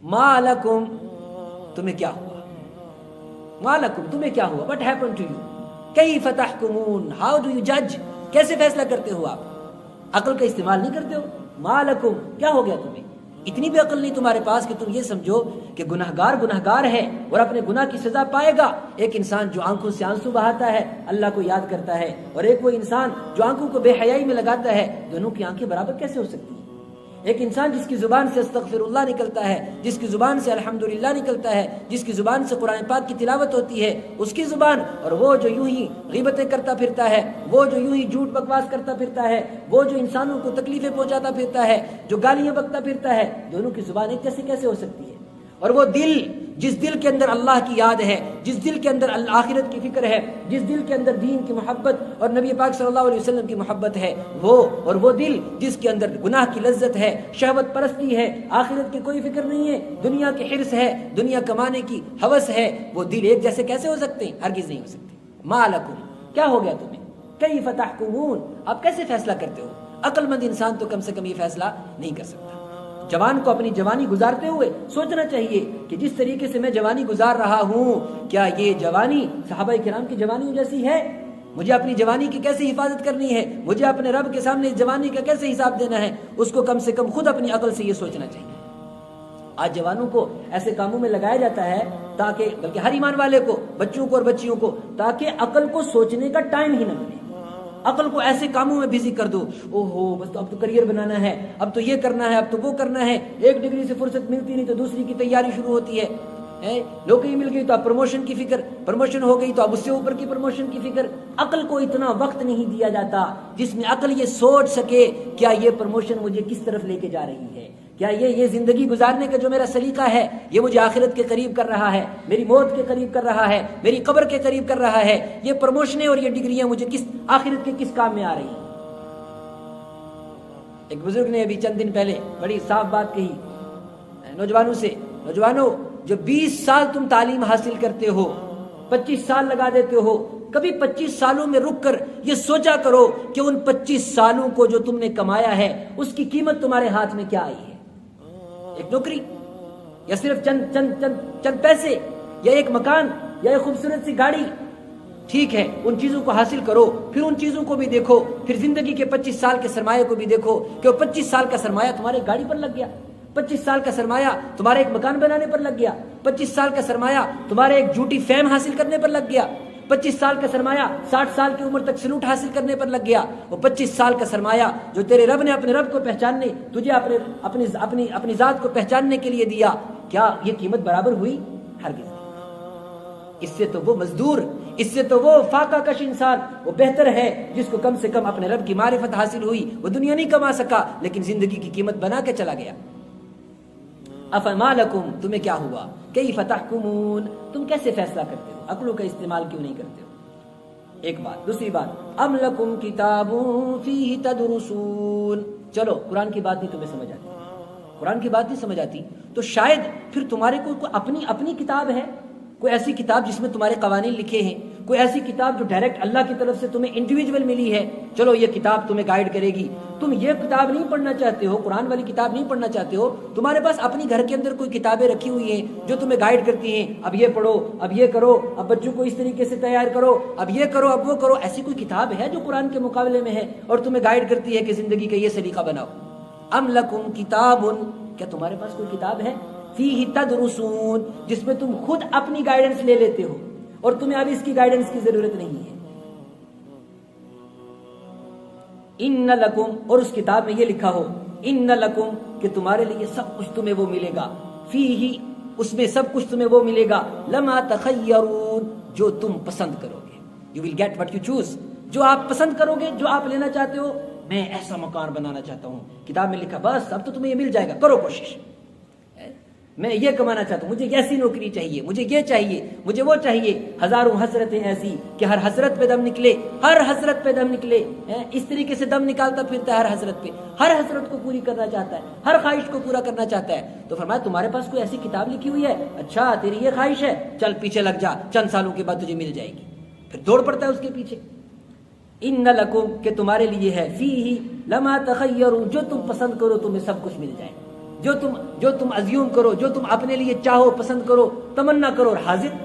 ما لکم تمہیں کیا ہوا، ما لکم تمہیں کیا ہوا، what happened to you، Kaif تحکمون how do you judge، کیسے فیصلہ کرتے ہو آپ، عقل کا استعمال نہیں کرتے ہو، ما لکم کیا ہو گیا تمہیں، اتنی بھی عقل نہیں تمہارے پاس کہ تم یہ سمجھو کہ گناہگار ہے اور اپنے گناہ کی سزا پائے گا۔ ایک انسان جو آنکھوں سے آنسو بہاتا ہے اللہ کو یاد کرتا ہے، اور ایک وہ انسان جو آنکھوں کو بے حیائی میں لگاتا ہے، دونوں کی آنکھیں برابر کیسے ہو سکتی ہیں؟ ایک انسان جس کی زبان سے استغفر اللہ نکلتا ہے، جس کی زبان سے الحمدللہ نکلتا ہے، جس کی زبان سے قرآن پاک کی تلاوت ہوتی ہے، اس کی زبان، اور وہ جو یوں ہی غیبتیں کرتا پھرتا ہے، وہ جو یوں ہی جھوٹ بکواس کرتا پھرتا ہے، وہ جو انسانوں کو تکلیفیں پہنچاتا پھرتا ہے، جو گالیاں بکتا پھرتا ہے، دونوں کی زبان ایک جیسے کیسے ہو سکتی ہے؟ اور وہ دل، جس دل کے اندر اللہ کی یاد ہے، جس دل کے اندر آخرت کی فکر ہے، جس دل کے اندر دین کی محبت اور نبی پاک صلی اللہ علیہ وسلم کی محبت ہے، وہ دل جس کے اندر گناہ کی لذت ہے، شہوت پرستی ہے، آخرت کی کوئی فکر نہیں ہے، دنیا کی حرص ہے، دنیا کمانے کی ہوس ہے، وہ دل ایک جیسے کیسے ہو سکتے ہیں؟ ہرگز نہیں ہو سکتے۔ ما لکم کیا ہو گیا تمہیں، کیف تحکمون آپ کیسے فیصلہ کرتے ہو؟ عقل مند انسان تو کم سے کم یہ فیصلہ نہیں کر سکتا۔ جوان کو اپنی جوانی گزارتے ہوئے سوچنا چاہیے کہ جس طریقے سے میں جوانی گزار رہا ہوں، کیا یہ جوانی صحابہ کرام کی جوانی جیسی ہے؟ مجھے اپنی جوانی کی کیسے حفاظت کرنی ہے، مجھے اپنے رب کے سامنے اس جوانی کا کیسے حساب دینا ہے، اس کو کم سے کم خود اپنی عقل سے یہ سوچنا چاہیے۔ آج جوانوں کو ایسے کاموں میں لگایا جاتا ہے تاکہ، بلکہ ہر ایمان والے کو، بچوں کو اور بچیوں کو، تاکہ عقل کو سوچنے کا ٹائم ہی نہ ملے۔ عقل کو ایسے کاموں میں بزی کر دو، بس تو اب تو کریئر بنانا ہے، اب تو یہ کرنا ہے، اب تو وہ کرنا ہے، ایک ڈگری سے فرصت ملتی نہیں تو دوسری کی تیاری شروع ہوتی ہے، نوکری مل گئی تو اب پروموشن کی فکر، پروموشن ہو گئی تو اب اس سے اوپر کی پروموشن کی فکر۔ عقل کو اتنا وقت نہیں دیا جاتا جس میں عقل یہ سوچ سکے کیا یہ پروموشن مجھے کس طرف لے کے جا رہی ہے، کیا یہ زندگی گزارنے کا جو میرا سلیقہ ہے یہ مجھے آخرت کے قریب کر رہا ہے، میری موت کے قریب کر رہا ہے، میری قبر کے قریب کر رہا ہے، یہ پروموشنیں اور یہ ڈگریاں مجھے آخرت کے کس کام میں آ رہی ہیں۔ ایک بزرگ نے ابھی چند دن پہلے بڑی صاف بات کہی نوجوانوں سے، نوجوانوں جو 20 سال تم تعلیم حاصل کرتے ہو، 25 سال لگا دیتے ہو، کبھی 25 سالوں میں رک کر یہ سوچا کرو کہ ان 25 سالوں کو جو تم نے کمایا ہے اس کی قیمت تمہارے ہاتھ میں کیا آئی ہے؟ ایک نوکری، یا صرف چند پیسے، یا ایک مکان، یا ایک خوبصورت سی گاڑی، ٹھیک ہے ان چیزوں کو حاصل کرو، پھر ان چیزوں کو بھی دیکھو، پھر زندگی کے 25 سال کے سرمایہ کو بھی دیکھو کہ وہ 25 سال کا سرمایہ تمہارے گاڑی پر لگ گیا، 25 سال کا سرمایہ تمہارے ایک مکان بنانے پر لگ گیا، 25 سال کا سرمایہ تمہارے ایک جھوٹی فیم حاصل کرنے پر لگ گیا، 25 سال کا سرمایہ 60 سال کی عمر تک سلوٹ حاصل کرنے پر لگ گیا، وہ 25 سال کا سرمایہ جو تیرے رب نے اپنے رب کو پہچاننے، تجھے اپنی ذات کو پہچاننے کے لیے دیا، کیا یہ قیمت برابر ہوئی؟ ہرگز نہیں۔ اس سے تو وہ مزدور، اس سے تو وہ فاقہ کش انسان وہ بہتر ہے جس کو کم سے کم اپنے رب کی معرفت حاصل ہوئی، وہ دنیا نہیں کما سکا لیکن زندگی کی قیمت بنا کے چلا گیا۔ افما لکم تمہیں کیا ہوا، کیف تحکمون تم کیسے فیصلہ کرتے ہو، عقلوں کا استعمال کیوں نہیں کرتے ہو؟ ایک بات۔ دوسری بات، ام لکم کتاب فیہ تدرسون، چلو قرآن کی بات نہیں تمہیں سمجھ آتی، قرآن کی بات نہیں سمجھ آتی تو شاید پھر تمہارے کوئی اپنی کتاب ہے، کوئی ایسی کتاب جس میں تمہارے قوانین لکھے ہیں، کوئی ایسی کتاب جو ڈائریکٹ اللہ کی طرف سے تمہیں انڈیویجول ملی ہے، چلو یہ کتاب تمہیں گائیڈ کرے گی۔ تم یہ کتاب نہیں پڑھنا چاہتے ہو، قرآن والی کتاب نہیں پڑھنا چاہتے ہو، تمہارے پاس اپنی گھر کے اندر کوئی کتابیں رکھی ہوئی ہیں جو تمہیں گائیڈ کرتی ہیں، اب یہ پڑھو، اب یہ کرو، اب بچوں کو اس طریقے سے تیار کرو، اب یہ کرو، اب وہ کرو۔ ایسی کوئی کتاب ہے جو قرآن کے مقابلے میں ہے اور تمہیں گائیڈ کرتی ہے کہ زندگی کا یہ سلیقہ بناؤ؟ ام لکم کتاب، کیا تمہارے پاس کوئی کتاب ہے فیہ تدرسون جس میں تم خود اپنی گائیڈنس لے لیتے ہو اور تمہیں اب اس کی گائیڈنس کی ضرورت نہیں ہے؟ ان لکم، اور اس کتاب میں یہ لکھا ہو ان لکم کہ تمہارے لیے سب کچھ تمہیں وہ ملے گا، فیہ اس میں سب کچھ تمہیں وہ ملے گا، لما تخیرون جو تم پسند کرو گے، you will get what you choose, جو آپ پسند کرو گے، جو آپ لینا چاہتے ہو۔ میں ایسا مکان بنانا چاہتا ہوں، کتاب میں لکھا بس اب تو تمہیں یہ مل جائے گا، کرو کوشش۔ میں یہ کمانا چاہتا ہوں، مجھے ایسی نوکری چاہیے، مجھے یہ چاہیے، مجھے وہ چاہیے، ہزاروں حسرتیں ایسی کہ ہر حسرت پہ دم نکلے، ہر حسرت پہ دم نکلے، اس طریقے سے دم نکالتا پھرتا ہے ہر حسرت پہ، ہر حسرت کو پوری کرنا چاہتا ہے، ہر خواہش کو پورا کرنا چاہتا ہے۔ تو فرمایا تمہارے پاس کوئی ایسی کتاب لکھی ہوئی ہے، اچھا تیری یہ خواہش ہے، چل پیچھے لگ جا، چند سالوں کے بعد تجھے مل جائے گی، پھر دوڑ پڑتا ہے اس کے پیچھے۔ ان لکم کہ تمہارے لیے ہے، فیہ لما تخیرون جو تم پسند کرو تمہیں سب کچھ مل جائے۔ جو تم ازیوم کرو، جو تم اپنے لیے چاہو، پسند کرو، تمنا کرو اور حاضر